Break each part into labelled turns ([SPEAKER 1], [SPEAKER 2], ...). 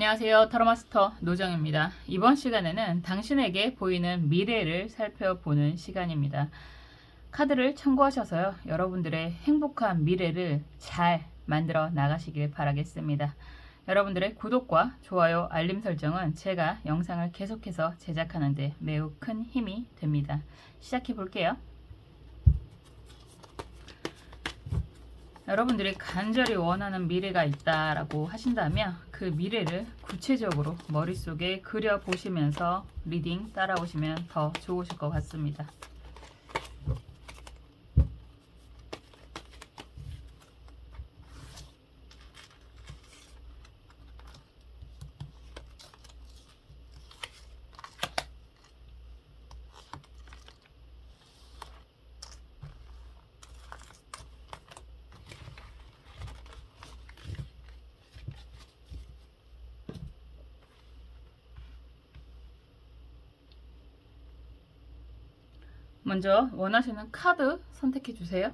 [SPEAKER 1] 안녕하세요. 타로마스터 노정입니다. 이번 시간에는 당신에게 보이는 미래를 살펴보는 시간입니다. 카드를 참고하셔서요. 여러분들의 행복한 미래를 잘 만들어 나가시길 바라겠습니다. 여러분들의 구독과 좋아요, 알림 설정은 제가 영상을 계속해서 제작하는 데 매우 큰 힘이 됩니다. 시작해 볼게요. 여러분들이 간절히 원하는 미래가 있다라고 하신다면 그 미래를 구체적으로 머릿속에 그려보시면서 리딩 따라오시면 더 좋으실 것 같습니다. 먼저 원하시는 카드 선택해 주세요.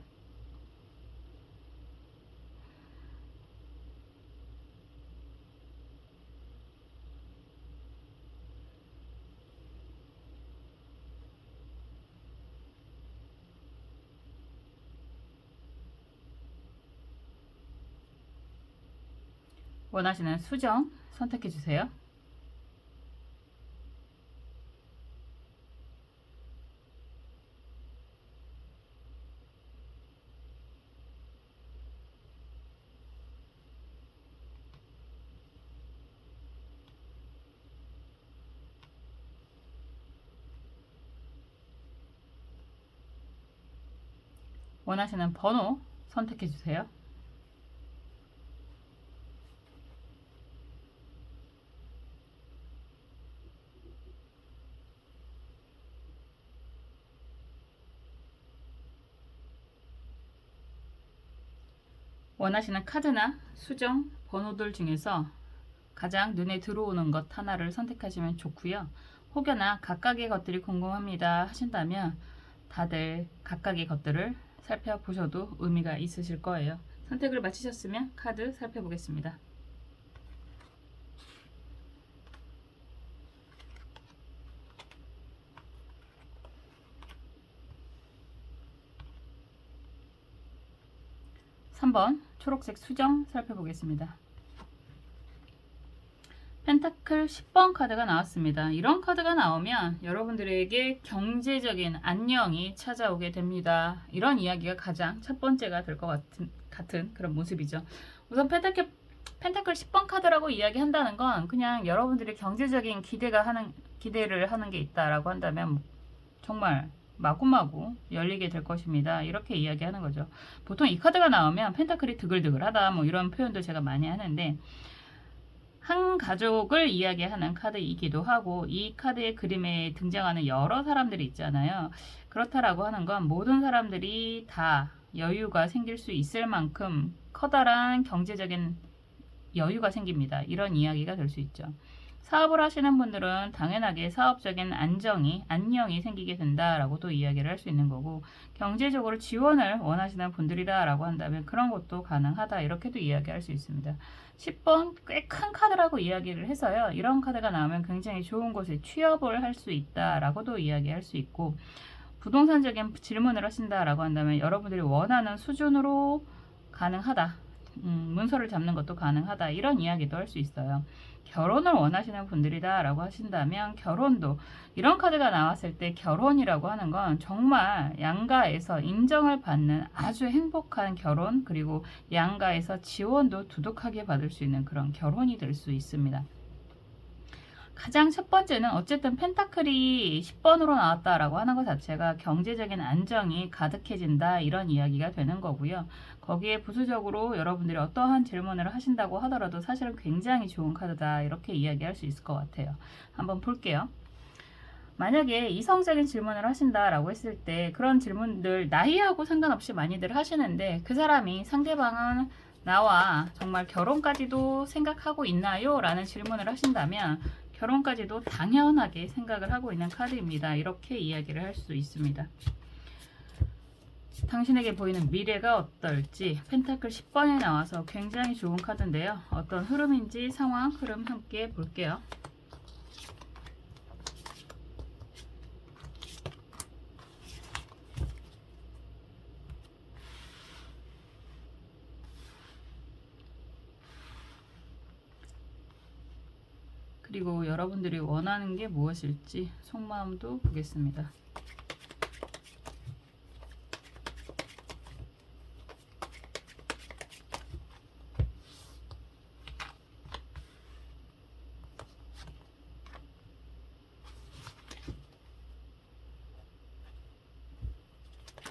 [SPEAKER 1] 원하시는 수정 선택해 주세요. 원하시는 번호 선택해 주세요. 원하시는 카드나 수정 번호들 중에서 가장 눈에 들어오는 것 하나를 선택하시면 좋고요. 혹여나 각각의 것들이 궁금합니다 하신다면 다들 각각의 것들을 살펴보셔도 의미가 있으실 거예요. 선택을 마치셨으면 카드 살펴보겠습니다. (3번) 초록색 수정 살펴보겠습니다. 펜타클 10번 카드가 나왔습니다. 이런 카드가 나오면 여러분들에게 경제적인 안녕이 찾아오게 됩니다. 이런 이야기가 가장 첫 번째가 될 것 같은 그런 모습이죠. 우선 펜타클 10번 카드라고 이야기한다는 건 그냥 여러분들이 경제적인 기대를 하는 게 있다라고 한다면 정말 마구마구 열리게 될 것입니다. 이렇게 이야기하는 거죠. 보통 이 카드가 나오면 펜타클이 드글드글하다 뭐 이런 표현도 제가 많이 하는데 한 가족을 이야기하는 카드이기도 하고 이 카드의 그림에 등장하는 여러 사람들이 있잖아요. 그렇다라고 하는 건 모든 사람들이 다 여유가 생길 수 있을 만큼 커다란 경제적인 여유가 생깁니다. 이런 이야기가 될 수 있죠. 사업을 하시는 분들은 당연하게 사업적인 안녕이 생기게 된다라고도 이야기를 할 수 있는 거고, 경제적으로 지원을 원하시는 분들이다라고 한다면 그런 것도 가능하다 이렇게도 이야기할 수 있습니다. 10번 꽤 큰 카드라고 이야기를 해서요. 이런 카드가 나오면 굉장히 좋은 곳에 취업을 할 수 있다라고도 이야기할 수 있고, 부동산적인 질문을 하신다라고 한다면 여러분들이 원하는 수준으로 가능하다. 문서를 잡는 것도 가능하다. 이런 이야기도 할 수 있어요. 결혼을 원하시는 분들이다 라고 하신다면 결혼도 이런 카드가 나왔을 때 결혼이라고 하는 건 정말 양가에서 인정을 받는 아주 행복한 결혼, 그리고 양가에서 지원도 두둑하게 받을 수 있는 그런 결혼이 될 수 있습니다. 가장 첫 번째는 어쨌든 펜타클이 10번으로 나왔다라고 하는 것 자체가 경제적인 안정이 가득해진다 이런 이야기가 되는 거고요. 거기에 부수적으로 여러분들이 어떠한 질문을 하신다고 하더라도 사실은 굉장히 좋은 카드다 이렇게 이야기할 수 있을 것 같아요. 한번 볼게요. 만약에 이성적인 질문을 하신다라고 했을 때 그런 질문들 나이하고 상관없이 많이들 하시는데 그 사람이 상대방은 나와 정말 결혼까지도 생각하고 있나요? 라는 질문을 하신다면 결혼까지도 당연하게 생각을 하고 있는 카드입니다. 이렇게 이야기를 할 수 있습니다. 당신에게 보이는 미래가 어떨지 펜타클 10번이 나와서 굉장히 좋은 카드인데요. 어떤 흐름인지 상황, 흐름 함께 볼게요. 그리고 여러분들이 원하는 게 무엇일지 속마음도 보겠습니다.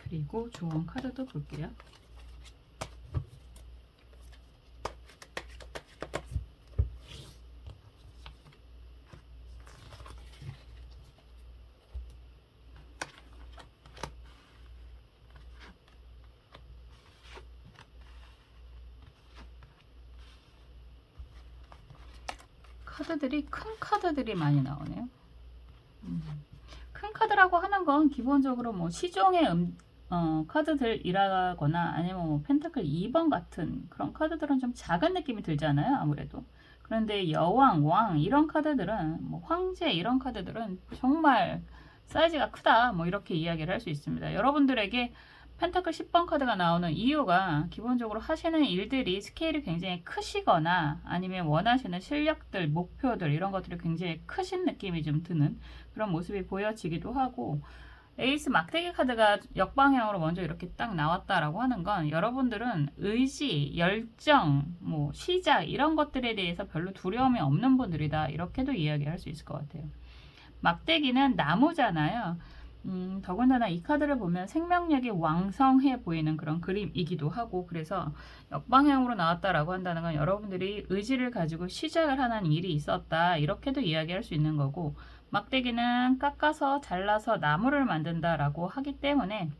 [SPEAKER 1] 그리고 조언 카드도 볼게요. 카드들이 큰 카드들이 많이 나오네요. 큰 카드라고 하는 건 기본적으로 뭐 시종의 카드들이라거나 아니면 뭐 펜타클 2번 같은 그런 카드들은 좀 작은 느낌이 들잖아요, 아무래도. 그런데 여왕, 왕 이런 카드들은 뭐 황제 이런 카드들은 정말 사이즈가 크다, 뭐 이렇게 이야기를 할 수 있습니다. 여러분들에게 펜타클 10번 카드가 나오는 이유가 기본적으로 하시는 일들이 스케일이 굉장히 크시거나 아니면 원하시는 실력들, 목표들 이런 것들이 굉장히 크신 느낌이 좀 드는 그런 모습이 보여지기도 하고, 에이스 막대기 카드가 역방향으로 먼저 이렇게 딱 나왔다라고 하는 건 여러분들은 의지, 열정, 뭐 시작 이런 것들에 대해서 별로 두려움이 없는 분들이다, 이렇게도 이야기할 수 있을 것 같아요. 막대기는 나무잖아요. 더군다나 이 카드를 보면 생명력이 왕성해 보이는 그런 그림이기도 하고, 그래서 역방향으로 나왔다라고 한다는 건 여러분들이 의지를 가지고 시작을 하는 일이 있었다, 이렇게도 이야기할 수 있는 거고, 막대기는 깎아서 잘라서 나무를 만든다라고 하기 때문에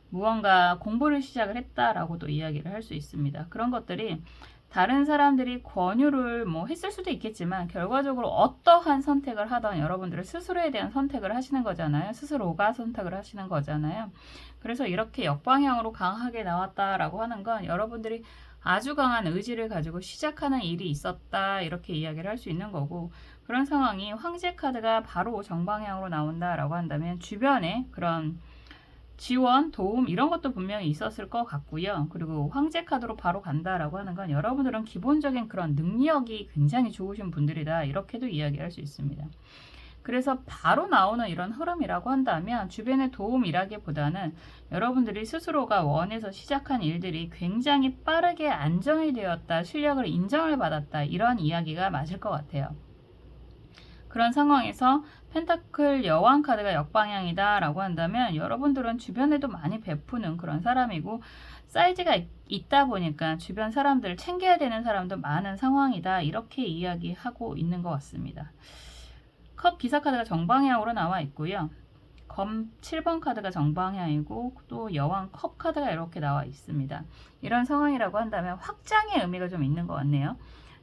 [SPEAKER 1] 무언가 공부를 시작을 했다라고도 이야기를 할 수 있습니다. 그런 것들이 다른 사람들이 권유를 뭐 했을 수도 있겠지만 결과적으로 어떠한 선택을 하던 여러분들은 스스로에 대한 선택을 하시는 거잖아요. 스스로가 선택을 하시는 거잖아요. 그래서 이렇게 역방향으로 강하게 나왔다라고 하는 건 여러분들이 아주 강한 의지를 가지고 시작하는 일이 있었다, 이렇게 이야기를 할 수 있는 거고, 그런 상황이 황제 카드가 바로 정방향으로 나온다라고 한다면 주변에 그런 지원, 도움 이런 것도 분명히 있었을 것 같고요. 그리고 황제 카드로 바로 간다라고 하는 건 여러분들은 기본적인 그런 능력이 굉장히 좋으신 분들이다, 이렇게도 이야기할 수 있습니다. 그래서 바로 나오는 이런 흐름이라고 한다면 주변의 도움이라기보다는 여러분들이 스스로가 원해서 시작한 일들이 굉장히 빠르게 안정이 되었다, 실력을 인정을 받았다, 이런 이야기가 맞을 것 같아요. 그런 상황에서 펜타클 여왕 카드가 역방향이다 라고 한다면 여러분들은 주변에도 많이 베푸는 그런 사람이고, 사이즈가 있다 보니까 주변 사람들을 챙겨야 되는 사람도 많은 상황이다, 이렇게 이야기하고 있는 것 같습니다. 컵 기사 카드가 정방향으로 나와 있고요. 검 7번 카드가 정방향이고 또 여왕 컵 카드가 이렇게 나와 있습니다. 이런 상황이라고 한다면 확장의 의미가 좀 있는 것 같네요.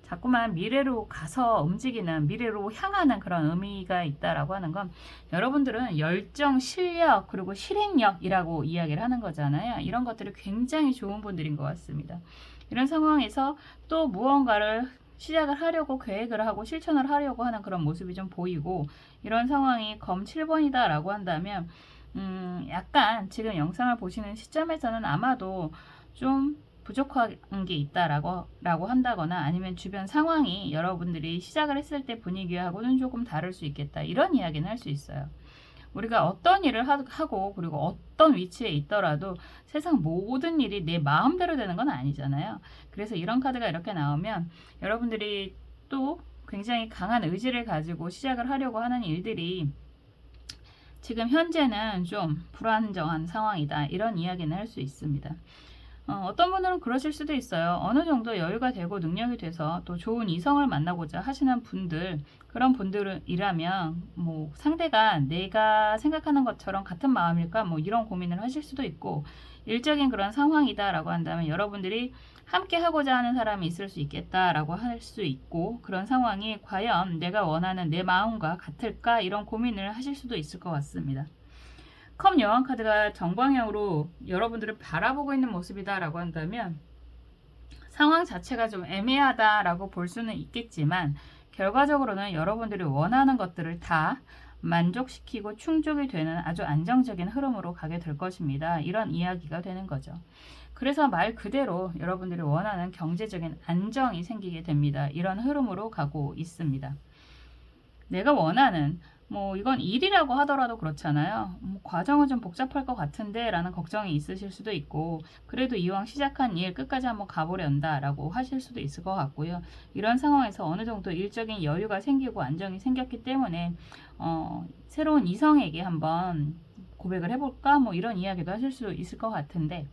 [SPEAKER 1] 자꾸만 미래로 가서 움직이는, 미래로 향하는 그런 의미가 있다라고 하는 건 여러분들은 열정, 실력, 그리고 실행력이라고 이야기를 하는 거잖아요. 이런 것들이 굉장히 좋은 분들인 것 같습니다. 이런 상황에서 또 무언가를 시작을 하려고 계획을 하고 실천을 하려고 하는 그런 모습이 좀 보이고, 이런 상황이 검 7번이다 라고 한다면 약간 지금 영상을 보시는 시점에서는 아마도 좀 부족한 게 있다라고 한다거나 아니면 주변 상황이 여러분들이 시작을 했을 때 분위기하고는 조금 다를 수 있겠다, 이런 이야기는 할 수 있어요. 우리가 어떤 일을 하고 그리고 어떤 위치에 있더라도 세상 모든 일이 내 마음대로 되는 건 아니잖아요. 그래서 이런 카드가 이렇게 나오면 여러분들이 또 굉장히 강한 의지를 가지고 시작을 하려고 하는 일들이 지금 현재는 좀 불안정한 상황이다, 이런 이야기는 할 수 있습니다. 어떤 분들은 그러실 수도 있어요. 어느 정도 여유가 되고 능력이 돼서 또 좋은 이성을 만나고자 하시는 분들, 그런 분들이라면 뭐 상대가 내가 생각하는 것처럼 같은 마음일까, 뭐 이런 고민을 하실 수도 있고, 일적인 그런 상황이다 라고 한다면 여러분들이 함께 하고자 하는 사람이 있을 수 있겠다라고 할 수 있고, 그런 상황이 과연 내가 원하는 내 마음과 같을까, 이런 고민을 하실 수도 있을 것 같습니다. 컵 여왕 카드가 정방향으로 여러분들을 바라보고 있는 모습이다라고 한다면 상황 자체가 좀 애매하다라고 볼 수는 있겠지만 결과적으로는 여러분들이 원하는 것들을 다 만족시키고 충족이 되는 아주 안정적인 흐름으로 가게 될 것입니다. 이런 이야기가 되는 거죠. 그래서 말 그대로 여러분들이 원하는 경제적인 안정이 생기게 됩니다. 이런 흐름으로 가고 있습니다. 내가 원하는 이건 일이라고 하더라도 그렇잖아요. 과정은 좀 복잡할 것 같은데 라는 걱정이 있으실 수도 있고 그래도 이왕 시작한 일 끝까지 한번 가보련다 라고 하실 수도 있을 것 같고요. 이런 상황에서 어느 정도 일적인 여유가 생기고 안정이 생겼기 때문에 새로운 이성에게 한번 고백을 해볼까 이런 이야기도 하실 수 있을 것 같은데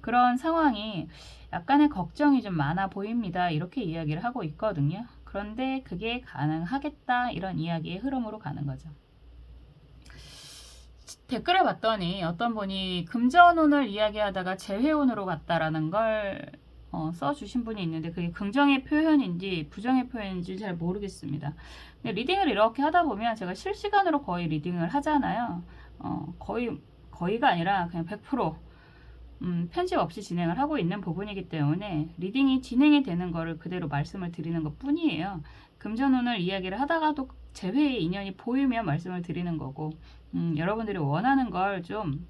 [SPEAKER 1] 그런 상황이 약간의 걱정이 좀 많아 보입니다. 이렇게 이야기를 하고 있거든요. 그런데 그게 가능하겠다 이런 이야기의 흐름으로 가는 거죠. 댓글을 봤더니 어떤 분이 금전운을 이야기하다가 재회운으로 갔다라는 걸 써주신 분이 있는데 그게 긍정의 표현인지 부정의 표현인지 잘 모르겠습니다. 근데 리딩을 이렇게 하다 보면 제가 실시간으로 거의 리딩을 하잖아요. 거의가 아니라 그냥 100% 편집 없이 진행을 하고 있는 부분이기 때문에 리딩이 진행이 되는 거를 그대로 말씀을 드리는 것 뿐이에요. 금전운을 이야기를 하다가도 재회의 인연이 보이면 말씀을 드리는 거고 여러분들이 원하는 걸 좀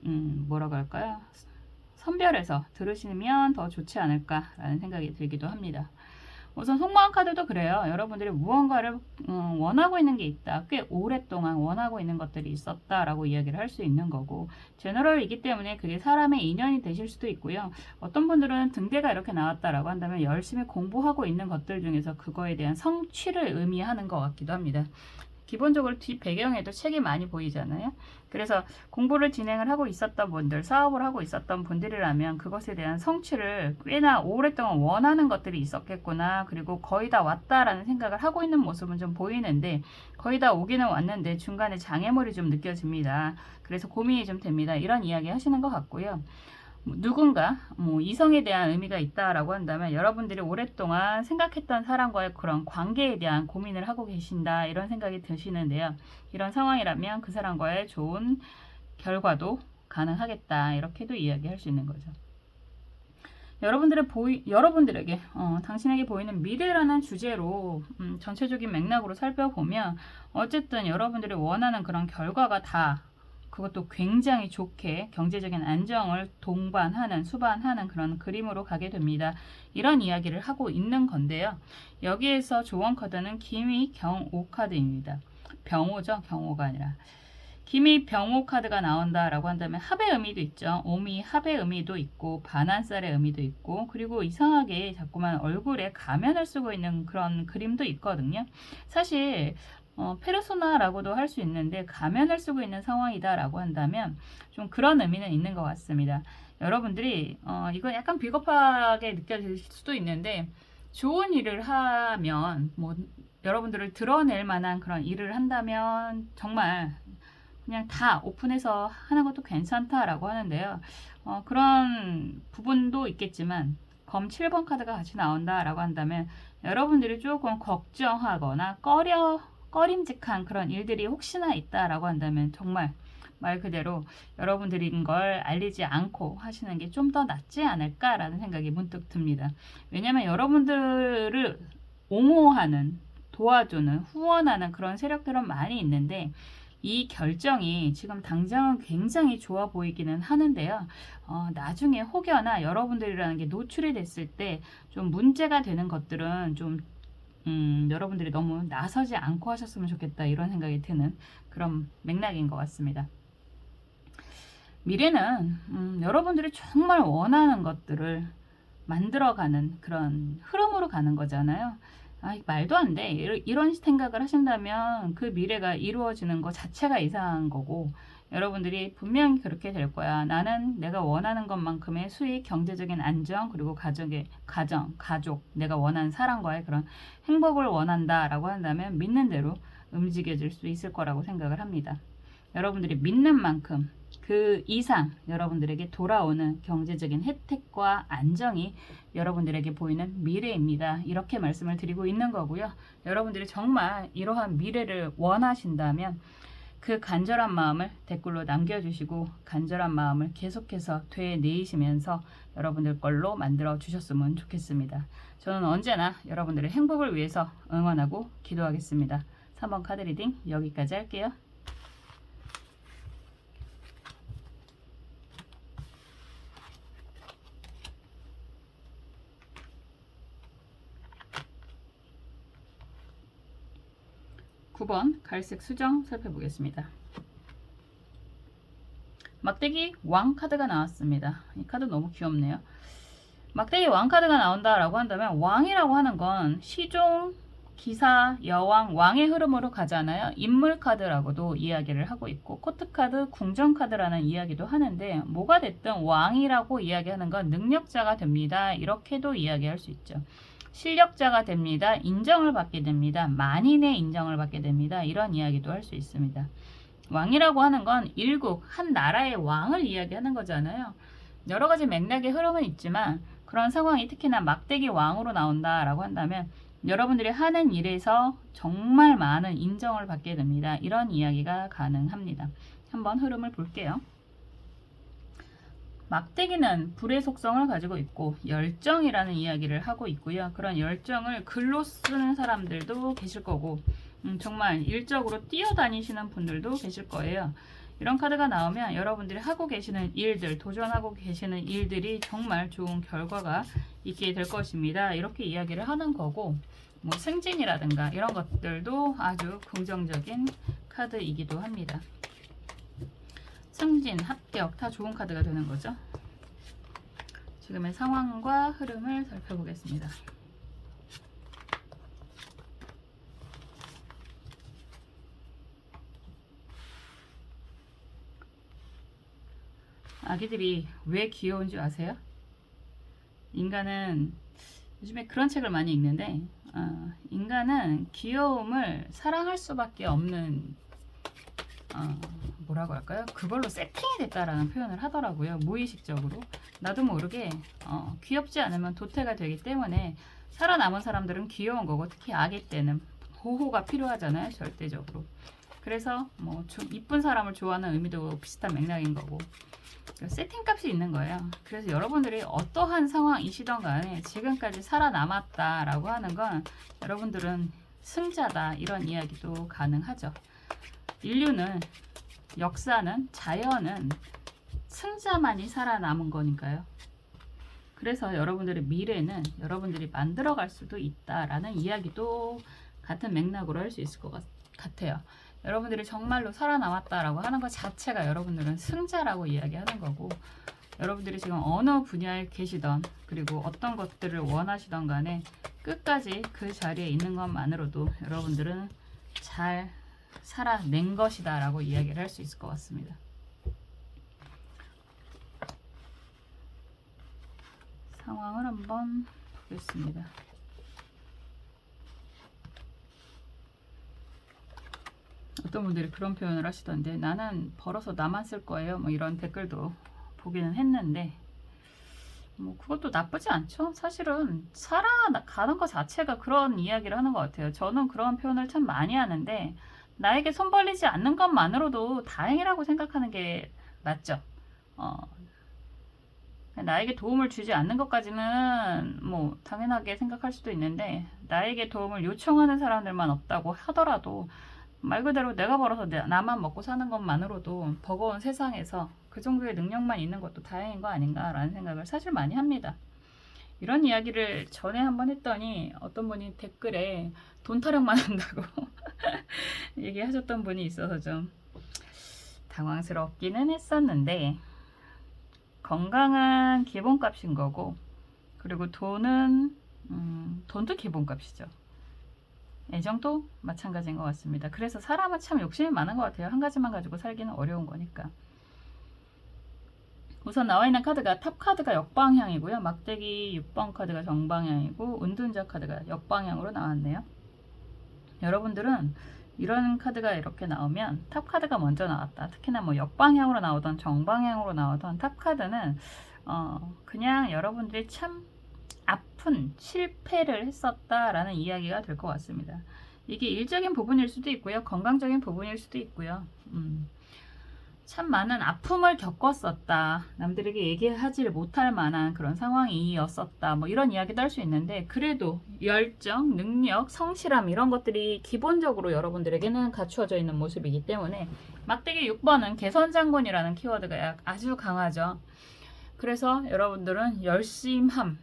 [SPEAKER 1] 뭐라고 할까요? 선별해서 들으시면 더 좋지 않을까라는 생각이 들기도 합니다. 우선 속마음 카드도 그래요. 여러분들이 무언가를 원하고 있는 게 있다. 꽤 오랫동안 원하고 있는 것들이 있었다라고 이야기를 할 수 있는 거고 제너럴이기 때문에 그게 사람의 인연이 되실 수도 있고요. 어떤 분들은 등대가 이렇게 나왔다라고 한다면 열심히 공부하고 있는 것들 중에서 그거에 대한 성취를 의미하는 것 같기도 합니다. 기본적으로 뒷 배경에도 책이 많이 보이잖아요. 그래서 공부를 진행을 하고 있었던 분들, 사업을 하고 있었던 분들이라면 그것에 대한 성취를 꽤나 오랫동안 원하는 것들이 있었겠구나. 그리고 거의 다 왔다라는 생각을 하고 있는 모습은 좀 보이는데 거의 다 오기는 왔는데 중간에 장애물이 좀 느껴집니다. 그래서 고민이 좀 됩니다. 이런 이야기 하시는 것 같고요. 누군가 이성에 대한 의미가 있다라고 한다면 여러분들이 오랫동안 생각했던 사람과의 그런 관계에 대한 고민을 하고 계신다 이런 생각이 드시는데요. 이런 상황이라면 그 사람과의 좋은 결과도 가능하겠다 이렇게도 이야기할 수 있는 거죠. 여러분들에게 당신에게 보이는 미래라는 주제로 전체적인 맥락으로 살펴보면 어쨌든 여러분들이 원하는 그런 결과가 다 그것도 굉장히 좋게 경제적인 안정을 동반하는 수반하는 그런 그림으로 가게 됩니다. 이런 이야기를 하고 있는 건데요. 여기에서 조언 카드는 기미 경오 카드입니다. 병오죠. 경오가 아니라. 기미 병오 카드가 나온다라고 한다면 합의 의미도 있죠. 오미 합의 의미도 있고 반환살의 의미도 있고 그리고 이상하게 자꾸만 얼굴에 가면을 쓰고 있는 그런 그림도 있거든요. 사실 페르소나라고도 할 수 있는데 가면을 쓰고 있는 상황이다라고 한다면 좀 그런 의미는 있는 것 같습니다. 여러분들이 이건 약간 비겁하게 느껴질 수도 있는데 좋은 일을 하면 여러분들을 드러낼 만한 그런 일을 한다면 정말 그냥 다 오픈해서 하는 것도 괜찮다라고 하는데요. 그런 부분도 있겠지만 검 7번 카드가 같이 나온다라고 한다면 여러분들이 조금 걱정하거나 꺼림직한 그런 일들이 혹시나 있다라고 한다면 정말 말 그대로 여러분들인 걸 알리지 않고 하시는 게 좀 더 낫지 않을까라는 생각이 문득 듭니다. 왜냐하면 여러분들을 옹호하는, 도와주는, 후원하는 그런 세력들은 많이 있는데 이 결정이 지금 당장은 굉장히 좋아 보이기는 하는데요. 나중에 혹여나 여러분들이라는 게 노출이 됐을 때 좀 문제가 되는 것들은 좀 여러분들이 너무 나서지 않고 하셨으면 좋겠다 이런 생각이 드는 그런 맥락인 것 같습니다. 미래는 여러분들이 정말 원하는 것들을 만들어가는 그런 흐름으로 가는 거잖아요. 말도 안 돼. 이런 생각을 하신다면 그 미래가 이루어지는 것 자체가 이상한 거고 여러분들이 분명히 그렇게 될 거야. 나는 내가 원하는 것만큼의 수익, 경제적인 안정, 그리고 가족, 내가 원하는 사람과의 그런 행복을 원한다라고 한다면 믿는 대로 움직여질 수 있을 거라고 생각을 합니다. 여러분들이 믿는 만큼 그 이상 여러분들에게 돌아오는 경제적인 혜택과 안정이 여러분들에게 보이는 미래입니다. 이렇게 말씀을 드리고 있는 거고요. 여러분들이 정말 이러한 미래를 원하신다면 그 간절한 마음을 댓글로 남겨주시고 간절한 마음을 계속해서 되뇌이시면서 여러분들 걸로 만들어 주셨으면 좋겠습니다. 저는 언제나 여러분들의 행복을 위해서 응원하고 기도하겠습니다. 3번 카드 리딩 여기까지 할게요. (9번) 갈색 수정 살펴보겠습니다. 막대기 왕 카드가 나왔습니다. 이 카드 너무 귀엽네요. 막대기 왕 카드가 나온다라고 한다면 왕이라고 하는 건 시종, 기사, 여왕, 왕의 흐름으로 가잖아요. 인물 카드라고도 이야기를 하고 있고 코트 카드, 궁전 카드라는 이야기도 하는데 뭐가 됐든 왕이라고 이야기하는 건 능력자가 됩니다. 이렇게도 이야기할 수 있죠. 실력자가 됩니다. 인정을 받게 됩니다. 만인의 인정을 받게 됩니다. 이런 이야기도 할 수 있습니다. 왕이라고 하는 건 일국, 한 나라의 왕을 이야기하는 거잖아요. 여러 가지 맥락의 흐름은 있지만 그런 상황이 특히나 막대기 왕으로 나온다라고 한다면 여러분들이 하는 일에서 정말 많은 인정을 받게 됩니다. 이런 이야기가 가능합니다. 한번 흐름을 볼게요. 막대기는 불의 속성을 가지고 있고 열정이라는 이야기를 하고 있고요. 그런 열정을 글로 쓰는 사람들도 계실 거고 정말 일적으로 뛰어다니시는 분들도 계실 거예요. 이런 카드가 나오면 여러분들이 하고 계시는 일들, 도전하고 계시는 일들이 정말 좋은 결과가 있게 될 것입니다. 이렇게 이야기를 하는 거고 뭐 승진이라든가 이런 것들도 아주 긍정적인 카드이기도 합니다. 승진, 합격 다 좋은 카드가 되는 거죠. 지금의 상황과 흐름을 살펴보겠습니다. 아기들이 왜 귀여운지 아세요? 인간은 요즘에 그런 책을 많이 읽는데 인간은 귀여움을 사랑할 수밖에 없는 뭐라고 할까요? 그걸로 세팅이 됐다라는 표현을 하더라고요. 무의식적으로. 나도 모르게 귀엽지 않으면 도태가 되기 때문에 살아남은 사람들은 귀여운 거고 특히 아기 때는 보호가 필요하잖아요. 절대적으로. 그래서 뭐 좀 이쁜 사람을 좋아하는 의미도 비슷한 맥락인 거고 세팅 값이 있는 거예요. 그래서 여러분들이 어떠한 상황이시던 간에 지금까지 살아남았다라고 하는 건 여러분들은 승자다 이런 이야기도 가능하죠. 인류는 역사는 자연은 승자만이 살아남은 거니까요. 그래서 여러분들의 미래는 여러분들이 만들어갈 수도 있다라는 이야기도 같은 맥락으로 할 수 있을 것 같아요. 여러분들이 정말로 살아남았다라고 하는 것 자체가 여러분들은 승자라고 이야기하는 거고 여러분들이 지금 어느 분야에 계시던 그리고 어떤 것들을 원하시던 간에 끝까지 그 자리에 있는 것만으로도 여러분들은 잘 살아낸 것이다 라고 이야기를 할 수 있을 것 같습니다. 상황을 한번 보겠습니다. 어떤 분들이 그런 표현을 하시던데 나는 벌어서 나만 쓸 거예요 뭐 이런 댓글도 보기는 했는데 뭐 그것도 나쁘지 않죠. 사실은 살아가는 것 자체가 그런 이야기를 하는 것 같아요. 저는 그런 표현을 참 많이 하는데 나에게 손 벌리지 않는 것만으로도 다행이라고 생각하는 게 맞죠. 나에게 도움을 주지 않는 것까지는 뭐 당연하게 생각할 수도 있는데 나에게 도움을 요청하는 사람들만 없다고 하더라도 말 그대로 내가 벌어서 나만 먹고 사는 것만으로도 버거운 세상에서 그 정도의 능력만 있는 것도 다행인 거 아닌가라는 생각을 사실 많이 합니다. 이런 이야기를 전에 한번 했더니 어떤 분이 댓글에 돈 타령만 한다고 얘기하셨던 분이 있어서 좀 당황스럽기는 했었는데 건강은 기본값인 거고 그리고 돈도 기본값이죠. 애정도 마찬가지인 것 같습니다. 그래서 사람은 참 욕심이 많은 것 같아요. 한 가지만 가지고 살기는 어려운 거니까. 우선 나와 있는 카드가 탑 카드가 역방향이고요. 막대기 6번 카드가 정방향이고 은둔자 카드가 역방향으로 나왔네요. 여러분들은 이런 카드가 이렇게 나오면 탑 카드가 먼저 나왔다. 특히나 뭐 역방향으로 나오던 정방향으로 나오던 탑 카드는 그냥 여러분들이 참 아픈 실패를 했었다라는 이야기가 될 것 같습니다. 이게 일적인 부분일 수도 있고요. 건강적인 부분일 수도 있고요. 참 많은 아픔을 겪었었다. 남들에게 얘기하지 못할 만한 그런 상황이었었다. 뭐 이런 이야기도 할 수 있는데 그래도 열정, 능력, 성실함 이런 것들이 기본적으로 여러분들에게는 갖추어져 있는 모습이기 때문에 막대기 6번은 개선장군이라는 키워드가 아주 강하죠. 그래서 여러분들은 열심함,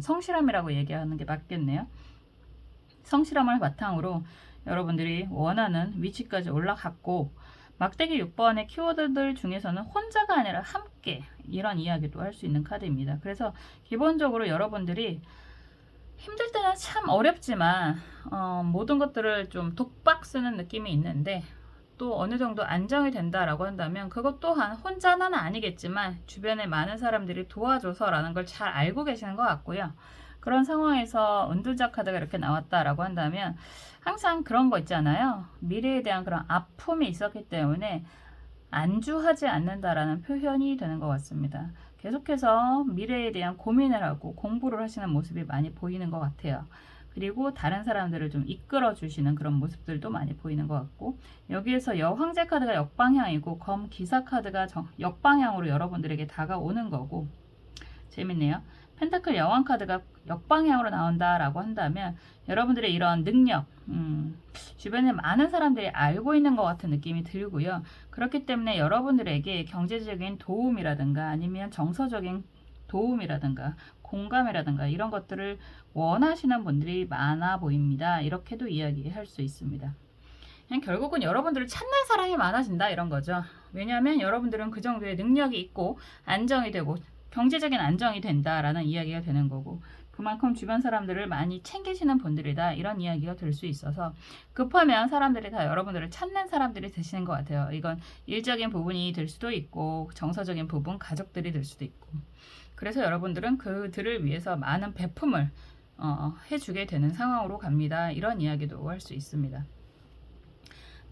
[SPEAKER 1] 성실함이라고 얘기하는 게 맞겠네요. 성실함을 바탕으로 여러분들이 원하는 위치까지 올라갔고 막대기 6번의 키워드들 중에서는 혼자가 아니라 함께 이런 이야기도 할 수 있는 카드입니다. 그래서 기본적으로 여러분들이 힘들 때는 참 어렵지만 모든 것들을 좀 독박 쓰는 느낌이 있는데 또 어느 정도 안정이 된다라고 한다면 그것 또한 혼자는 아니겠지만 주변에 많은 사람들이 도와줘서라는 걸 잘 알고 계시는 것 같고요. 그런 상황에서 은둔자 카드가 이렇게 나왔다라고 한다면 항상 그런 거 있잖아요. 미래에 대한 그런 아픔이 있었기 때문에 안주하지 않는다라는 표현이 되는 것 같습니다. 계속해서 미래에 대한 고민을 하고 공부를 하시는 모습이 많이 보이는 것 같아요. 그리고 다른 사람들을 좀 이끌어 주시는 그런 모습들도 많이 보이는 것 같고 여기에서 여황제 카드가 역방향이고 검 기사 카드가 역방향으로 여러분들에게 다가오는 거고 재밌네요. 펜타클 여왕 카드가 역방향으로 나온다라고 한다면 여러분들의 이런 능력, 주변에 많은 사람들이 알고 있는 것 같은 느낌이 들고요. 그렇기 때문에 여러분들에게 경제적인 도움이라든가 아니면 정서적인 도움이라든가 공감이라든가 이런 것들을 원하시는 분들이 많아 보입니다. 이렇게도 이야기할 수 있습니다. 그냥 결국은 여러분들을 찾는 사람이 많아진다 이런 거죠. 왜냐하면 여러분들은 그 정도의 능력이 있고 안정이 되고 경제적인 안정이 된다라는 이야기가 되는 거고 그만큼 주변 사람들을 많이 챙기시는 분들이다 이런 이야기가 될 수 있어서 급하면 사람들이 다 여러분들을 찾는 사람들이 되시는 것 같아요. 이건 일적인 부분이 될 수도 있고 정서적인 부분, 가족들이 될 수도 있고 그래서 여러분들은 그들을 위해서 많은 베품을 해주게 되는 상황으로 갑니다. 이런 이야기도 할 수 있습니다.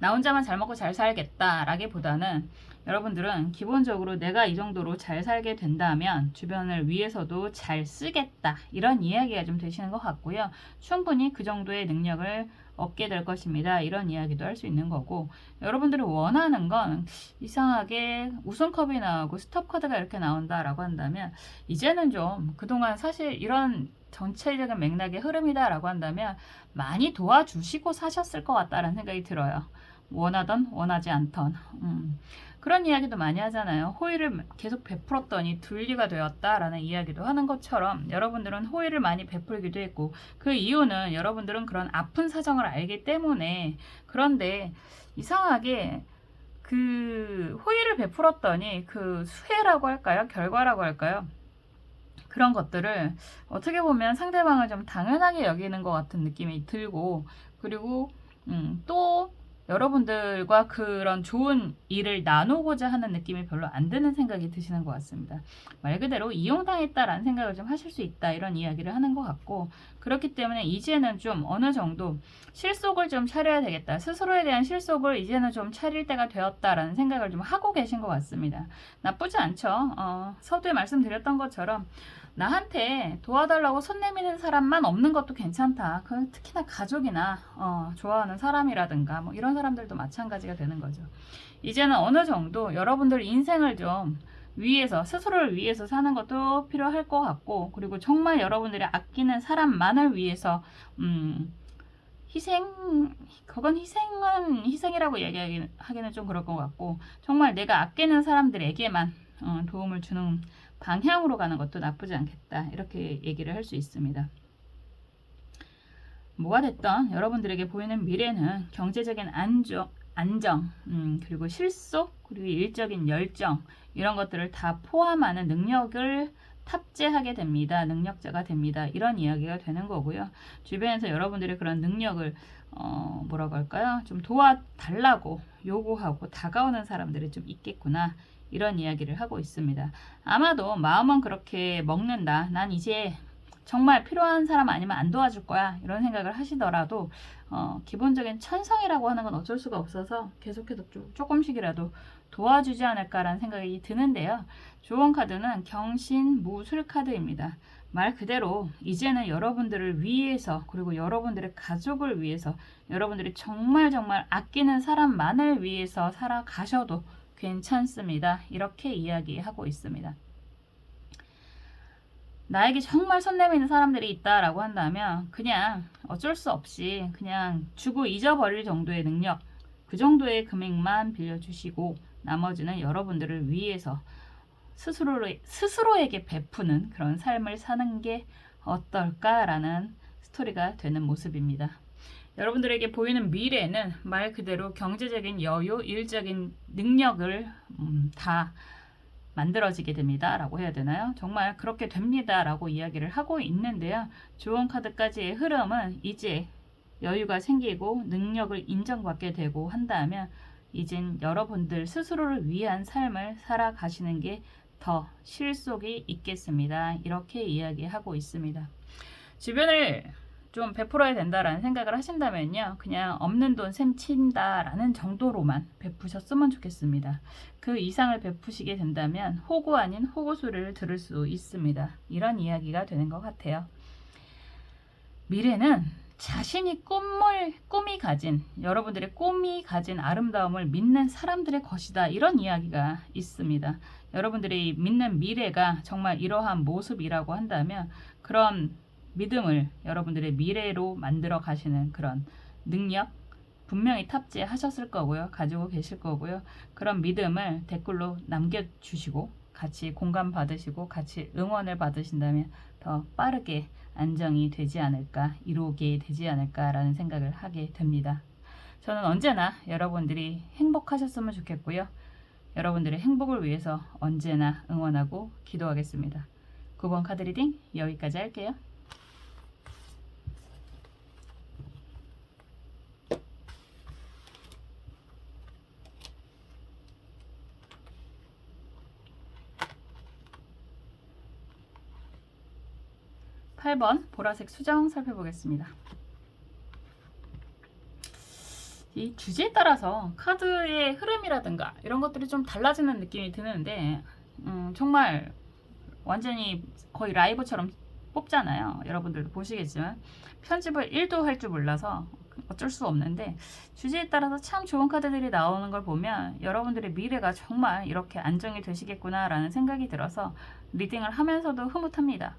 [SPEAKER 1] 나 혼자만 잘 먹고 잘 살겠다라기보다는 여러분들은 기본적으로 내가 이 정도로 잘 살게 된다면 주변을 위해서도 잘 쓰겠다 이런 이야기가 좀 되시는 것 같고요. 충분히 그 정도의 능력을 얻게 될 것입니다. 이런 이야기도 할 수 있는 거고 여러분들이 원하는 건 이상하게 우승컵이 나오고 스톱 카드가 이렇게 나온다라고 한다면 이제는 좀 그동안 사실 이런 전체적인 맥락의 흐름이다라고 한다면 많이 도와주시고 사셨을 것 같다라는 생각이 들어요. 원하던 원하지 않던 그런 이야기도 많이 하잖아요. 호의를 계속 베풀었더니 둘리가 되었다라는 이야기도 하는 것처럼 여러분들은 호의를 많이 베풀기도 했고 그 이유는 여러분들은 그런 아픈 사정을 알기 때문에 그런데 이상하게 그 호의를 베풀었더니 그 수혜라고 할까요? 결과라고 할까요? 그런 것들을 어떻게 보면 상대방을 좀 당연하게 여기는 것 같은 느낌이 들고 그리고 또 여러분들과 그런 좋은 일을 나누고자 하는 느낌이 별로 안 드는 생각이 드시는 것 같습니다. 말 그대로 이용당했다라는 생각을 좀 하실 수 있다 이런 이야기를 하는 것 같고 그렇기 때문에 이제는 좀 어느 정도 실속을 좀 차려야 되겠다. 스스로에 대한 실속을 이제는 좀 차릴 때가 되었다라는 생각을 좀 하고 계신 것 같습니다. 나쁘지 않죠. 서두에 말씀드렸던 것처럼 나한테 도와달라고 손 내미는 사람만 없는 것도 괜찮다. 특히나 가족이나 좋아하는 사람이라든가 뭐 이런 사람들도 마찬가지가 되는 거죠. 이제는 어느 정도 여러분들 인생을 좀 위해서 스스로를 위해서 사는 것도 필요할 것 같고 그리고 정말 여러분들이 아끼는 사람만을 위해서 그건 희생이라고 얘기하기는 좀 그럴 것 같고 정말 내가 아끼는 사람들에게만 도움을 주는 방향으로 가는 것도 나쁘지 않겠다 이렇게 얘기를 할 수 있습니다. 뭐가 됐던 여러분들에게 보이는 미래는 경제적인 안정 그리고 실속 그리고 일적인 열정 이런 것들을 다 포함하는 능력을 탑재하게 됩니다. 능력자가 됩니다. 이런 이야기가 되는 거고요. 주변에서 여러분들의 그런 능력을 뭐라고 할까요? 좀 도와달라고 요구하고 다가오는 사람들이 좀 있겠구나. 이런 이야기를 하고 있습니다. 아마도 마음은 그렇게 먹는다. 난 이제 정말 필요한 사람 아니면 안 도와줄 거야. 이런 생각을 하시더라도 기본적인 천성이라고 하는 건 어쩔 수가 없어서 계속해서 조금씩이라도 도와주지 않을까라는 생각이 드는데요. 좋은 카드는 경신무술 카드입니다. 말 그대로 이제는 여러분들을 위해서, 그리고 여러분들의 가족을 위해서, 여러분들이 정말 정말 아끼는 사람만을 위해서 살아가셔도 괜찮습니다. 이렇게 이야기하고 있습니다. 나에게 정말 손 내미는 사람들이 있다라고 한다면 그냥 어쩔 수 없이 그냥 주고 잊어버릴 정도의 능력, 그 정도의 금액만 빌려주시고 나머지는 여러분들을 위해서 스스로에게 베푸는 그런 삶을 사는 게 어떨까라는 스토리가 되는 모습입니다. 여러분들에게 보이는 미래는 말 그대로 경제적인 여유, 일적인 능력을 다 만들어지게 됩니다 라고 해야 되나요? 정말 그렇게 됩니다 라고 이야기를 하고 있는데요. 좋은 카드까지의 흐름은 이제 여유가 생기고 능력을 인정받게 되고 한다면 이젠 여러분들 스스로를 위한 삶을 살아가시는 게 더 실속이 있겠습니다. 이렇게 이야기하고 있습니다. 주변을 좀 베풀어야 된다라는 생각을 하신다면요. 그냥 없는 돈 셈 친다라는 정도로만 베푸셨으면 좋겠습니다. 그 이상을 베푸시게 된다면 호구 아닌 호구 소리를 들을 수 있습니다. 이런 이야기가 되는 것 같아요. 미래는 자신이 꿈이 가진, 여러분들의 꿈이 가진 아름다움을 믿는 사람들의 것이다. 이런 이야기가 있습니다. 여러분들이 믿는 미래가 정말 이러한 모습이라고 한다면 그런 믿음을 여러분들의 미래로 만들어 가시는 그런 능력 분명히 탑재하셨을 거고요. 가지고 계실 거고요. 그런 믿음을 댓글로 남겨주시고 같이 공감 받으시고 같이 응원을 받으신다면 더 빠르게 안정이 되지 않을까, 이루게 되지 않을까라는 생각을 하게 됩니다. 저는 언제나 여러분들이 행복하셨으면 좋겠고요. 여러분들의 행복을 위해서 언제나 응원하고 기도하겠습니다. 9번 카드 리딩 여기까지 할게요. (8번) 보라색 수정 살펴보겠습니다. 이 주제에 따라서 카드의 흐름이라든가 이런 것들이 좀 달라지는 느낌이 드는데 정말 완전히 거의 라이브처럼 뽑잖아요. 여러분들도 보시겠지만 편집을 1도 할 줄 몰라서 어쩔 수 없는데 주제에 따라서 참 좋은 카드들이 나오는 걸 보면 여러분들의 미래가 정말 이렇게 안정이 되시겠구나 라는 생각이 들어서 리딩을 하면서도 흐뭇합니다.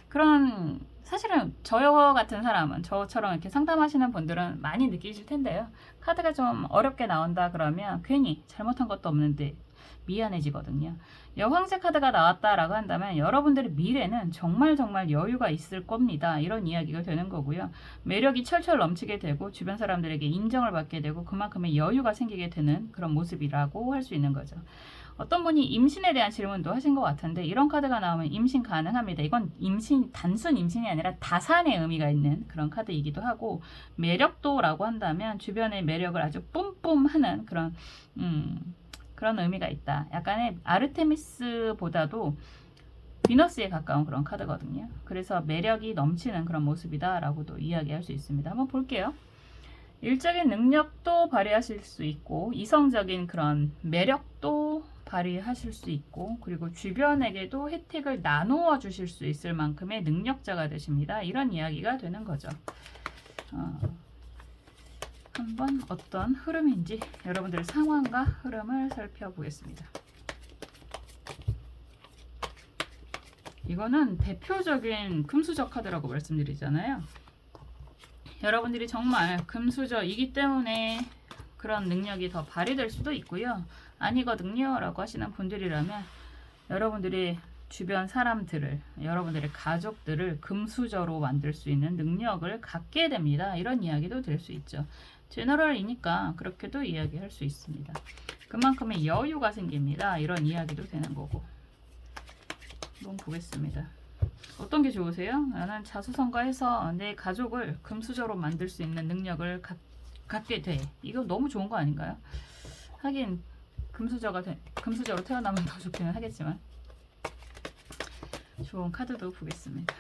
[SPEAKER 1] 그런 사실은 저 같은 사람은 저처럼 이렇게 상담하시는 분들은 많이 느끼실 텐데요. 카드가 좀 어렵게 나온다 그러면 괜히 잘못한 것도 없는데 미안해지거든요. 여황제 카드가 나왔다라고 한다면 여러분들의 미래는 정말 정말 여유가 있을 겁니다. 이런 이야기가 되는 거고요. 매력이 철철 넘치게 되고 주변 사람들에게 인정을 받게 되고 그만큼의 여유가 생기게 되는 그런 모습이라고 할 수 있는 거죠. 어떤 분이 임신에 대한 질문도 하신 것 같은데 이런 카드가 나오면 임신 가능합니다. 이건 단순 임신이 아니라 다산의 의미가 있는 그런 카드이기도 하고 매력도라고 한다면 주변의 매력을 아주 뿜뿜하는 그런 의미가 있다. 약간의 아르테미스보다도 비너스에 가까운 그런 카드거든요. 그래서 매력이 넘치는 그런 모습이다 라고도 이야기할 수 있습니다. 한번 볼게요. 일적인 능력도 발휘하실 수 있고 이성적인 그런 매력도 발휘하실 수 있고 그리고 주변에게도 혜택을 나누어 주실 수 있을 만큼의 능력자가 되십니다. 이런 이야기가 되는 거죠. 한번 어떤 흐름인지 여러분들의 상황과 흐름을 살펴보겠습니다. 이거는 대표적인 금수저 카드라고 말씀드리잖아요. 여러분들이 정말 금수저이기 때문에 그런 능력이 더 발휘될 수도 있고요. 아니거든요 라고 하시는 분들이라면 여러분들이 주변 사람들을, 여러분들의 가족들을 금수저로 만들 수 있는 능력을 갖게 됩니다. 이런 이야기도 될 수 있죠. 제너럴이니까 그렇게도 이야기할 수 있습니다. 그만큼의 여유가 생깁니다. 이런 이야기도 되는 거고. 한번 보겠습니다. 어떤 게 좋으세요? 나는 자수성가해서 내 가족을 금수저로 만들 수 있는 능력을 갖게 돼. 이거 너무 좋은 거 아닌가요? 하긴 금수저로 태어나면 더 좋기는 하겠지만 좋은 카드도 보겠습니다.